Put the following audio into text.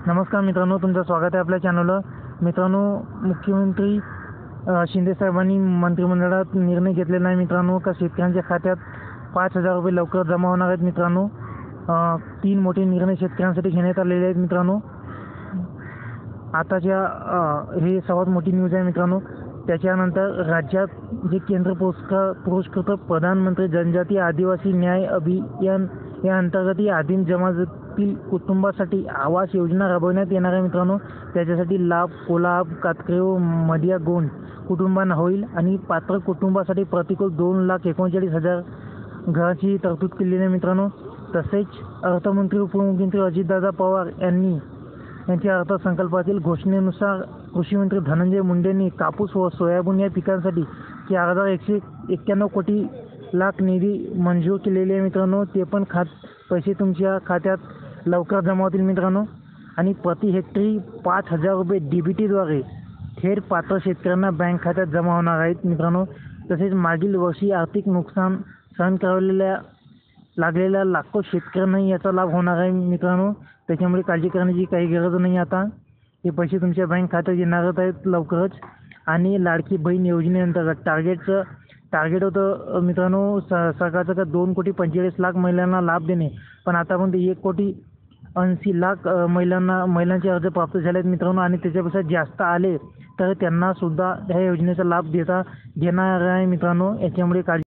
नमस्कार मित्रांनो, तुमचं स्वागत आहे आपल्या चॅनलवर. मित्रांनो, मुख्यमंत्री शिंदे साहेबांनी मंत्रिमंडळात निर्णय घेतलेला आहे मित्रांनो का शेतकऱ्यांच्या खात्यात 5,000 रुपये लवकर जमा होणार आहेत मित्रांनो. 3 मोठे निर्णय शेतकऱ्यांसाठी घेण्यात आलेले आहेत मित्रांनो. आताच्या हे सर्वात मोठी न्यूज आहे मित्रांनो. त्याच्यानंतर राज्यात जे केंद्र पुरस्कृत प्रधानमंत्री जनजातीय आदिवासी न्याय अभियान या अंतर्गत आदिम जमातीतील कुटुंबासाठी आवास योजना राबवण्यात येणार आहे मित्रांनो. त्याच्यासाठी लाभ कोलाब, कातकरे, मदिया गोंड कुटुंबांना होईल आणि पात्र कुटुंबासाठी प्रतिकूल 2,39,000 घराची तरतूद केलेली आहे मित्रांनो. तसेच अर्थमंत्री उपमुख्यमंत्री अजितदादा पवार यांच्या अर्थसंकल्पातील घोषणेनुसार कृषीमंत्री धनंजय मुंडेंनी कापूस व सोयाबीन या पिकांसाठी 4,191 कोटी लाख निधी मंजूर केलेले आहे मित्रांनो. ते पण पैसे तुमच्या खात्यात लवकर जमा होतील मित्रांनो. आणि प्रति हेक्टरी 5,000 रुपये DBTद्वारे थेट पात्र शेतकऱ्यांना बँक खात्यात जमा होणार आहेत मित्रांनो. तसेच मागील वर्षी आर्थिक नुकसान सहन करायला लागलेल्या लाखो शेतकऱ्यांनाही याचा लाभ होणार आहे मित्रांनो. त्याच्यामुळे काळजी करण्याची काही गरज नाही. आता हे पैसे तुमच्या बँक खात्यात येणारच आहेत लवकरच. आणि लाडकी बहीण योजनेअंतर्गत टार्गेट होतं मित्रांनो सरकारचं का 2,45,00,000 महिलांना लाभ देणे, पण आतापर्यंत 1,80,00,000 महिलांचे अर्ज प्राप्त झाले आहेत मित्रांनो. आणि त्याच्यापेक्षा जास्त आले तर त्यांना सुद्धा ह्या योजनेचा लाभ देणार आहे मित्रांनो. याच्यामुळे काळजी